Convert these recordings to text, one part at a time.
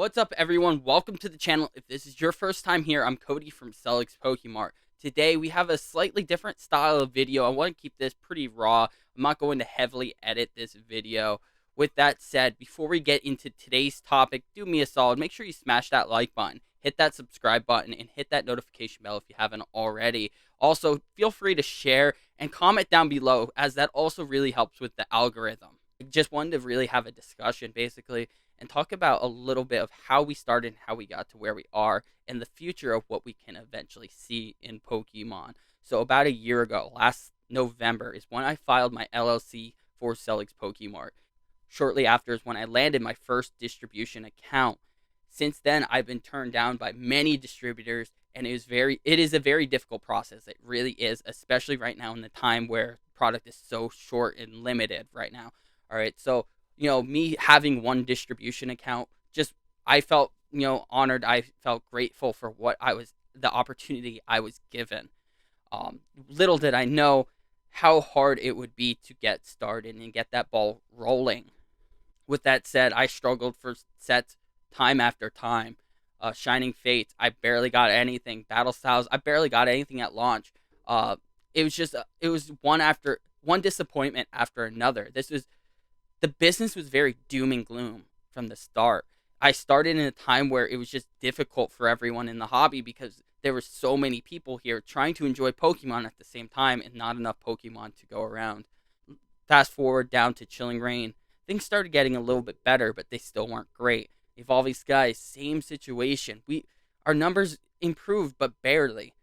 What's up, everyone? Welcome to the channel. If this is your first time here, I'm Cody from Celix Pokemart. Today, we have a slightly different style of video. I want to keep this pretty raw. I'm not going to heavily edit this video. With that said, before we get into today's topic, do me a solid. Make sure you smash that like button, hit that subscribe button, and hit that notification bell if you haven't already. Also, feel free to share and comment down below, as that also really helps with the algorithm. I just wanted to really have a discussion, basically, and talk about a little bit of how we started and how we got to where we are and the future of what we can eventually see in Pokemon. So about a year ago, last November, is when I filed my LLC for Celix Pokemart. Shortly after is when I landed my first distribution account. Since then, I've been turned down by many distributors, and it is a very difficult process. It really is, especially right now in the time where product is so short and limited right now. All right, so me having one distribution account, I felt, honored. I felt grateful for the opportunity I was given. Little did I know how hard it would be to get started and get that ball rolling. With that said, I struggled for sets time after time. Shining Fates, I barely got anything. Battle Styles, I barely got anything at launch. It was one disappointment after another. The business was very doom and gloom from the start. I started in a time where it was just difficult for everyone in the hobby because there were so many people here trying to enjoy Pokemon at the same time and not enough Pokemon to go around. Fast forward down to Chilling Reign. Things started getting a little bit better, but they still weren't great. Evolving Skies, same situation. Our numbers improved, but barely.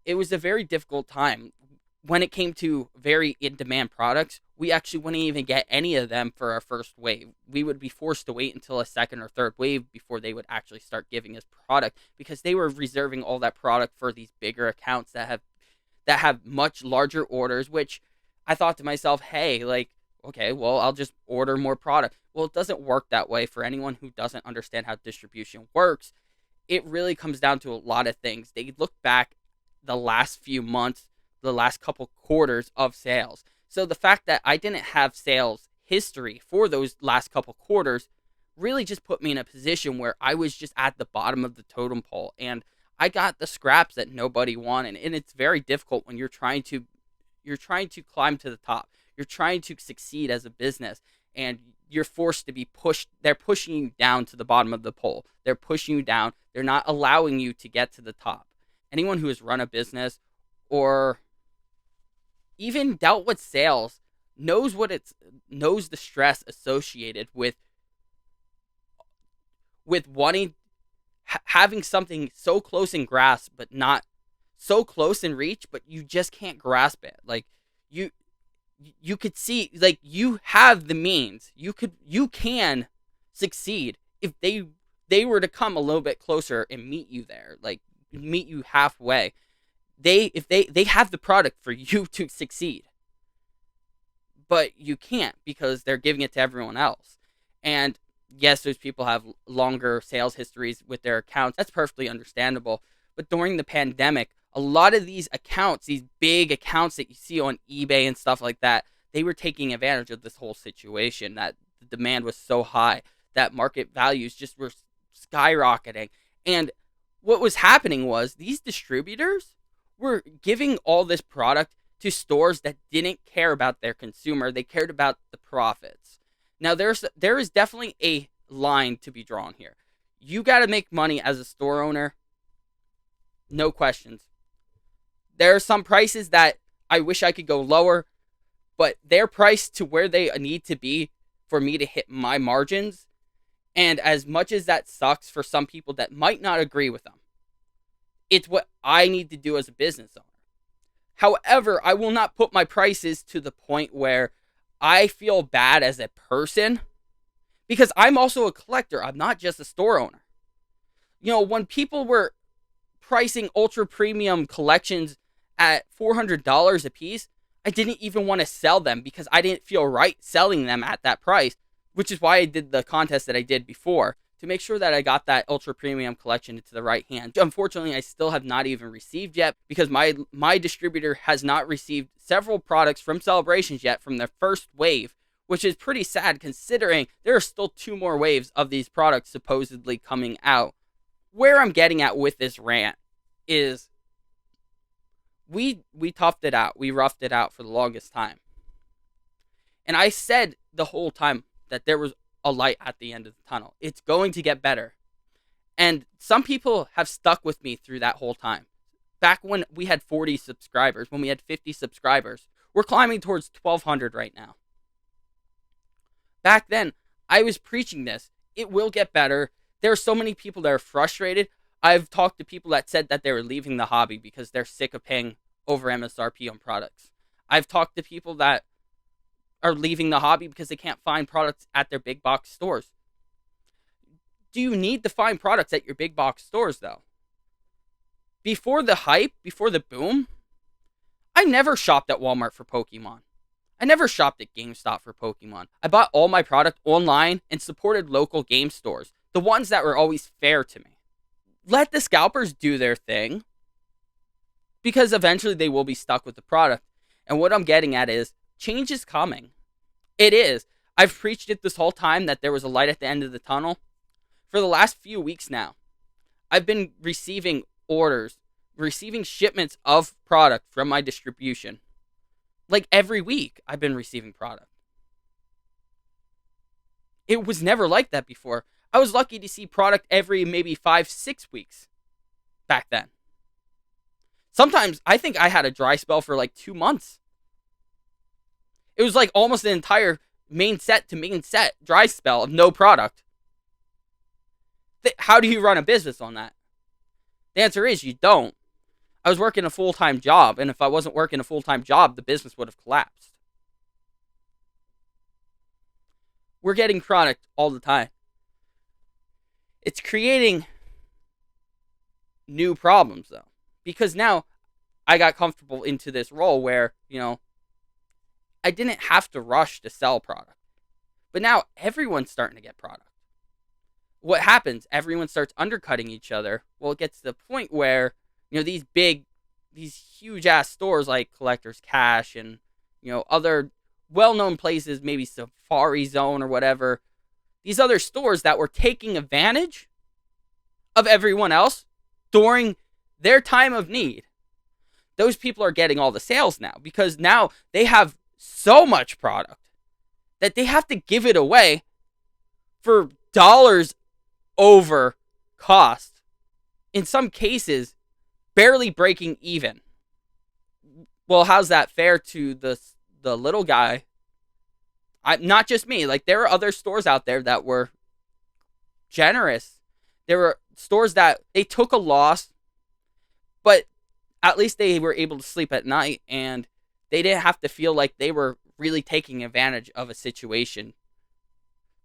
It was a very difficult time. When it came to very in-demand products, we actually wouldn't even get any of them for our first wave. We would be forced to wait until a second or third wave before they would actually start giving us product, because they were reserving all that product for these bigger accounts that have much larger orders, which I thought to myself, hey, okay, well, I'll just order more product. Well, it doesn't work that way. For anyone who doesn't understand how distribution works, it really comes down to a lot of things. They look back the last few months, the last couple quarters of sales. So the fact that I didn't have sales history for those last couple quarters really just put me in a position where I was just at the bottom of the totem pole, and I got the scraps that nobody wanted. And it's very difficult when you're trying to climb to the top. You're trying to succeed as a business, and you're forced to be pushed. They're pushing you down to the bottom of the pole. They're pushing you down. They're not allowing you to get to the top. Anyone who has run a business or even dealt with sales knows the stress associated with having something so close in grasp, but not so close in reach, but you just can't grasp it. You could see, you have the means. You can succeed if they were to come a little bit closer and meet you there, meet you halfway. They have the product for you to succeed, but you can't because they're giving it to everyone else. And yes, those people have longer sales histories with their accounts. That's perfectly understandable. But during the pandemic, a lot of these accounts, these big accounts that you see on eBay and stuff like that, they were taking advantage of this whole situation, that the demand was so high that market values just were skyrocketing. And what was happening was these distributors were giving all this product to stores that didn't care about their consumer. They cared about the profits. Now, there is definitely a line to be drawn here. You got to make money as a store owner. No questions. There are some prices that I wish I could go lower, but they're priced to where they need to be for me to hit my margins. And as much as that sucks for some people that might not agree with them, it's what I need to do as a business owner. However, I will not put my prices to the point where I feel bad as a person, because I'm also a collector. I'm not just a store owner. When people were pricing ultra premium collections at $400 a piece, I didn't even want to sell them because I didn't feel right selling them at that price, which is why I did the contest that I did before, to make sure that I got that ultra premium collection into the right hand. Unfortunately, I still have not even received yet, because my distributor has not received several products from Celebrations yet from their first wave, which is pretty sad considering there are still 2 more waves of these products supposedly coming out. Where I'm getting at with this rant is we toughed it out. We roughed it out for the longest time. And I said the whole time that there was a light at the end of the tunnel. It's going to get better. And some people have stuck with me through that whole time. Back when we had 40 subscribers, when we had 50 subscribers, we're climbing towards 1,200 right now. Back then, I was preaching this. It will get better. There are so many people that are frustrated. I've talked to people that said that they were leaving the hobby because they're sick of paying over MSRP on products. I've talked to people that are leaving the hobby because they can't find products at their big box stores. Do you need to find products at your big box stores, though? Before the hype, before the boom, I never shopped at Walmart for Pokemon. I never shopped at GameStop for Pokemon. I bought all my product online and supported local game stores, the ones that were always fair to me. Let the scalpers do their thing, because eventually they will be stuck with the product. And what I'm getting at is, change is coming. It is. I've preached it this whole time that there was a light at the end of the tunnel. For the last few weeks now, I've been receiving orders, receiving shipments of product from my distribution. Like every week, I've been receiving product. It was never like that before. I was lucky to see product every maybe 5-6 weeks back then. Sometimes I think I had a dry spell for like 2 months. It was like almost an entire main set to main set dry spell of no product. How do you run a business on that? The answer is you don't. I was working a full-time job, and if I wasn't working a full-time job, the business would have collapsed. We're getting product all the time. It's creating new problems, though, because now I got comfortable into this role where, I didn't have to rush to sell product. But now everyone's starting to get product. What happens? Everyone starts undercutting each other. Well, it gets to the point where, these huge ass stores like Collector's Cash and, other well-known places, maybe Safari Zone or whatever, these other stores that were taking advantage of everyone else during their time of need. Those people are getting all the sales now because now they have so much product that they have to give it away for dollars over cost. In some cases, barely breaking even. Well, how's that fair to the little guy? Not just me. Like, there are other stores out there that were generous. There were stores that they took a loss, but at least they were able to sleep at night and they didn't have to feel like they were really taking advantage of a situation.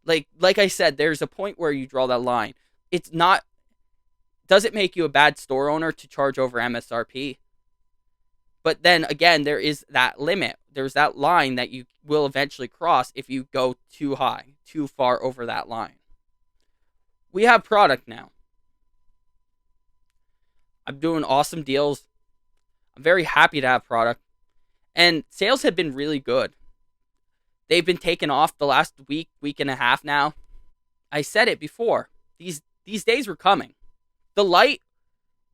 Like I said, there's a point where you draw that line. Does it make you a bad store owner to charge over MSRP? But then again, there is that limit. There's that line that you will eventually cross if you go too high, too far over that line. We have product now. I'm doing awesome deals. I'm very happy to have product. And sales have been really good. They've been taken off the last week and a half now. I said it before. These days were coming. The light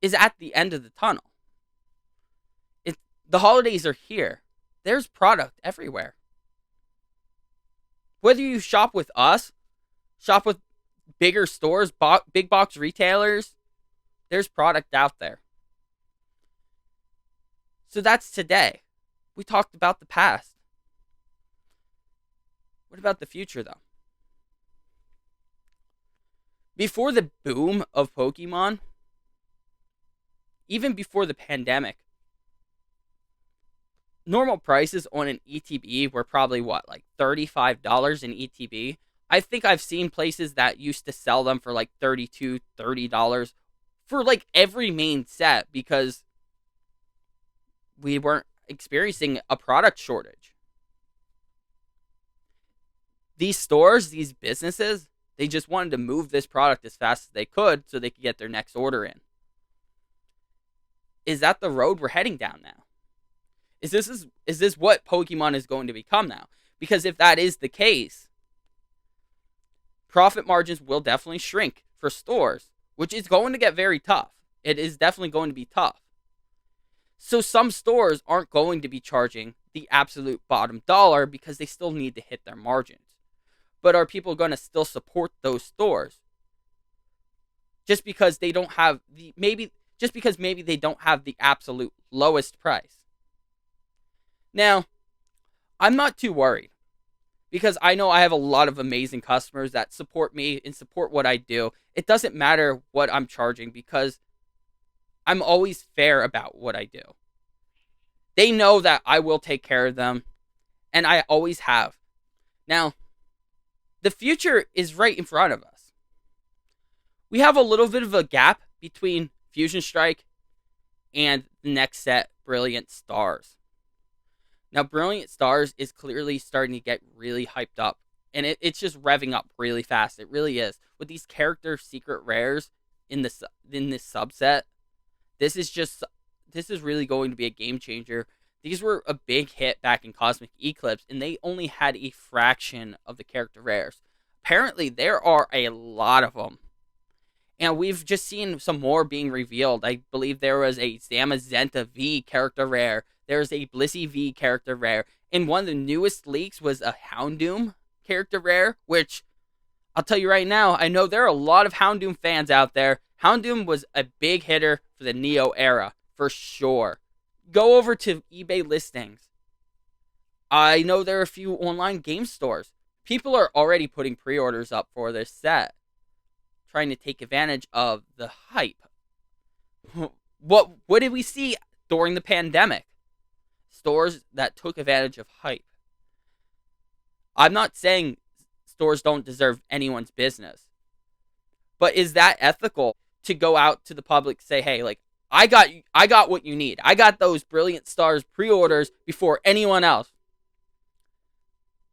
is at the end of the tunnel. The holidays are here. There's product everywhere. Whether you shop with us, shop with bigger stores, big box retailers, there's product out there. So that's today. We talked about the past. What about the future, though? Before the boom of Pokemon, even before the pandemic, normal prices on an ETB were probably like $35 in ETB. I think I've seen places that used to sell them for like $32, $30 for like every main set because we weren't experiencing a product shortage. These stores, these businesses, they just wanted to move this product as fast as they could so they could get their next order in. Is that the road we're heading down now? Is this what Pokemon is going to become now? Because if that is the case, profit margins will definitely shrink for stores, which is going to get very tough. It is definitely going to be tough. So some stores aren't going to be charging the absolute bottom dollar because they still need to hit their margins. But are people going to still support those stores? Just because they don't have maybe they don't have the absolute lowest price. Now, I'm not too worried because I know I have a lot of amazing customers that support me and support what I do. It doesn't matter what I'm charging because I'm always fair about what I do. They know that I will take care of them, and I always have. Now, the future is right in front of us. We have a little bit of a gap between Fusion Strike and the next set, Brilliant Stars. Now, Brilliant Stars is clearly starting to get really hyped up, and it's just revving up really fast. It really is. With these character secret rares in this subset, this is really going to be a game changer. These were a big hit back in Cosmic Eclipse, and they only had a fraction of the character rares. Apparently, there are a lot of them. And we've just seen some more being revealed. I believe there was a Zamazenta V character rare. There's a Blissey V character rare. And one of the newest leaks was a Houndoom character rare, which I'll tell you right now, I know there are a lot of Houndoom fans out there. Houndoom was a big hitter for the Neo era, for sure. Go over to eBay listings. I know there are a few online game stores. People are already putting pre-orders up for this set, trying to take advantage of the hype. What did we see during the pandemic? Stores that took advantage of hype. I'm not saying stores don't deserve anyone's business, but is that ethical to go out to the public, say, hey, like, I got what you need. I got those Brilliant Stars pre-orders before anyone else.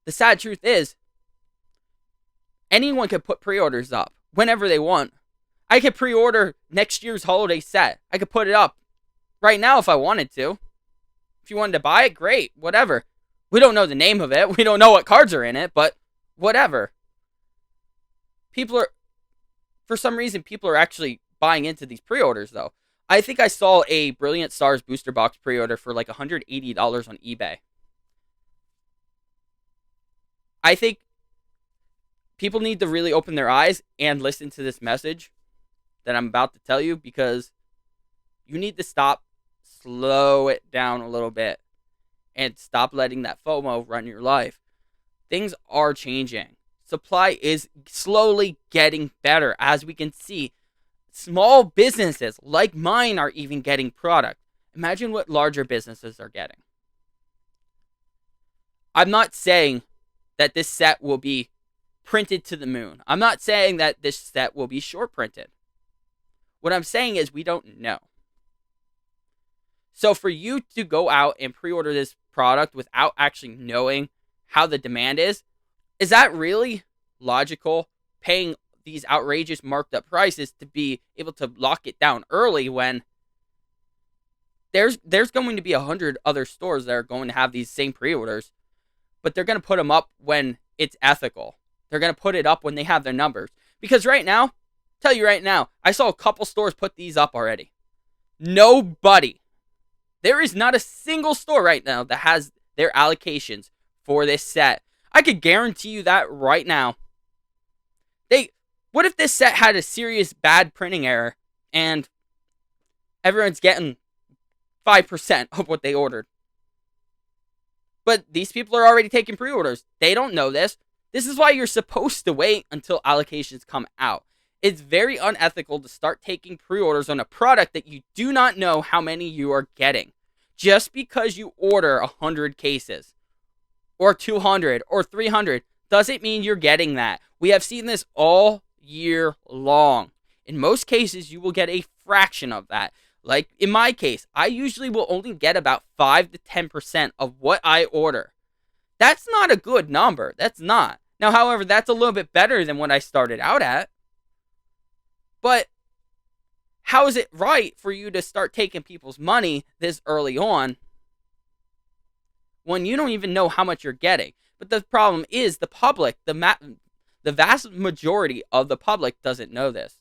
The sad truth is, anyone can put pre-orders up whenever they want. I could pre-order next year's holiday set. I could put it up right now if I wanted to. If you wanted to buy it, great, whatever. We don't know the name of it. We don't know what cards are in it, but whatever. For some reason, people are actually buying into these pre-orders, though. I think I saw a Brilliant Stars booster box pre-order for like $180 on eBay. I think people need to really open their eyes and listen to this message that I'm about to tell you, because you need to slow it down a little bit, and stop letting that FOMO run your life. Things are changing. Supply is slowly getting better, as we can see. Small businesses like mine are even getting product. Imagine what larger businesses are getting. I'm not saying that this set will be printed to the moon. I'm not saying that this set will be short printed. What I'm saying is we don't know. So for you to go out and pre-order this product without actually knowing how the demand is that really logical? Paying these outrageous marked up prices to be able to lock it down early, when there's going to be 100 other stores that are going to have these same pre-orders, but they're going to put them up when it's ethical. They're going to put it up when they have their numbers. Because right now, tell you right now, I saw a couple stores put these up already. Nobody. There is not a single store right now that has their allocations for this set. I could guarantee you that right now. What if this set had a serious bad printing error and everyone's getting 5% of what they ordered? But these people are already taking pre-orders. They don't know this. This is why you're supposed to wait until allocations come out. It's very unethical to start taking pre-orders on a product that you do not know how many you are getting. Just because you order 100 cases, or 200, or 300, doesn't mean you're getting that. We have seen this all year long. In most cases, you will get a fraction of that. Like in my case, I usually will only get about 5 to 10% of what I order. That's not a good number. That's not. Now, however, that's a little bit better than what I started out at. But how is it right for you to start taking people's money this early on when you don't even know how much you're getting? But the problem is the public, the vast majority of the public doesn't know this.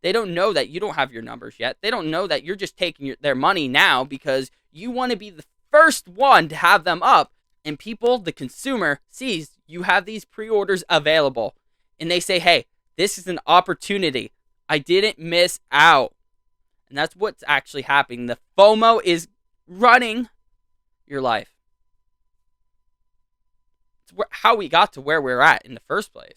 They don't know that you don't have your numbers yet. They don't know that you're just taking their money now because you want to be the first one to have them up. And people, the consumer, sees you have these pre-orders available. And they say, hey, this is an opportunity. I didn't miss out. And that's what's actually happening. The FOMO is running your life. It's how we got to where we're at in the first place.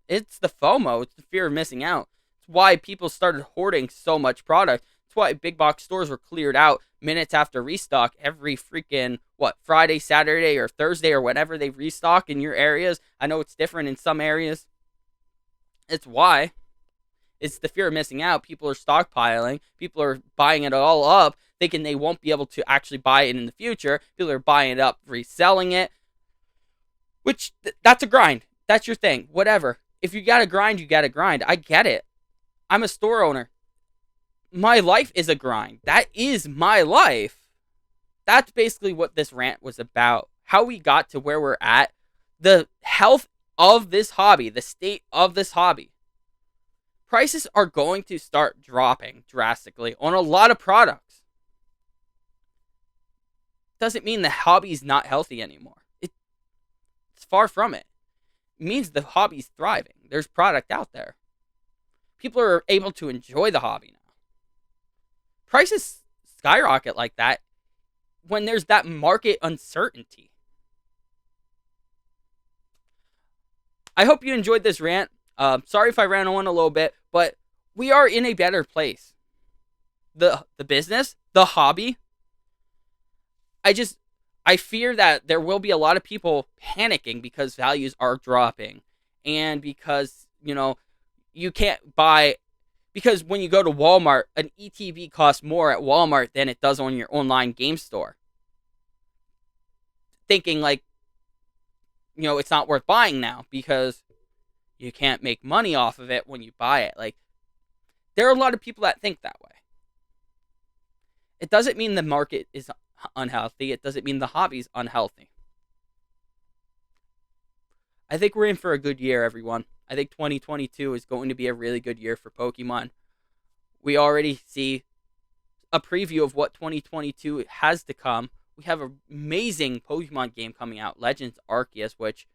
It's the FOMO. It's the fear of missing out. It's why people started hoarding so much product. It's why big box stores were cleared out minutes after restock every freaking, Friday, Saturday, or Thursday, or whenever they restock in your areas. I know it's different in some areas. It's why. It's the fear of missing out. People are stockpiling. People are buying it all up, thinking they won't be able to actually buy it in the future. People are buying it up, reselling it, which that's a grind. That's your thing. Whatever. If you got to grind, you got to grind. I get it. I'm a store owner. My life is a grind. That is my life. That's basically what this rant was about. How we got to where we're at. The health of this hobby. The state of this hobby. Prices are going to start dropping drastically on a lot of products. Doesn't mean the hobby's not healthy anymore. It's far from it. It means the hobby's thriving. There's product out there. People are able to enjoy the hobby now. Prices skyrocket like that when there's that market uncertainty. I hope you enjoyed this rant. Sorry if I ran on a little bit, but we are in a better place. The business, the hobby. I fear that there will be a lot of people panicking because values are dropping. And because, you can't buy, because when you go to Walmart, an ETB costs more at Walmart than it does on your online game store. Thinking it's not worth buying now because you can't make money off of it when you buy it. There are a lot of people that think that way. It doesn't mean the market is unhealthy. It doesn't mean the hobby's unhealthy. I think we're in for a good year, everyone. I think 2022 is going to be a really good year for Pokemon. We already see a preview of what 2022 has to come. We have an amazing Pokemon game coming out, Legends Arceus, which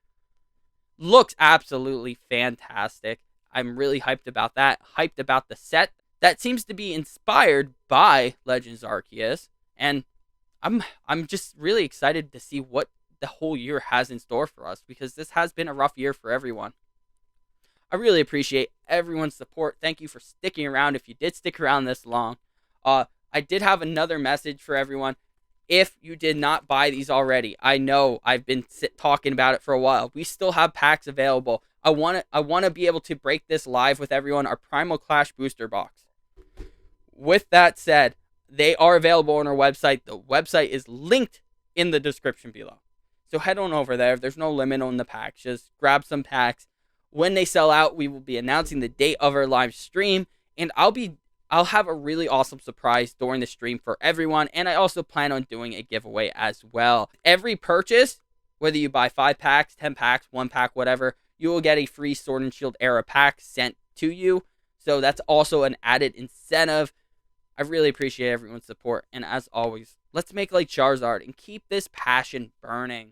looks absolutely fantastic. I'm really hyped about that. Hyped about the set that seems to be inspired by Legends Arceus. And I'm just really excited to see what the whole year has in store for us, because this has been a rough year for everyone. I really appreciate everyone's support. Thank you for sticking around if you did stick around this long. I did have another message for everyone. If you did not buy these already, I know I've been talking about it for a while. We still have packs available. I want to be able to break this live with everyone, our Primal Clash booster box. With that said, they are available on our website. The website is linked in the description below. So head on over there. There's no limit on the packs. Just grab some packs. When they sell out, we will be announcing the date of our live stream, and I'll have a really awesome surprise during the stream for everyone, and I also plan on doing a giveaway as well. Every purchase, whether you buy 5 packs, 10 packs, 1 pack, whatever, you will get a free Sword and Shield era pack sent to you. So that's also an added incentive. I really appreciate everyone's support, and as always, let's make like Charizard and keep this passion burning.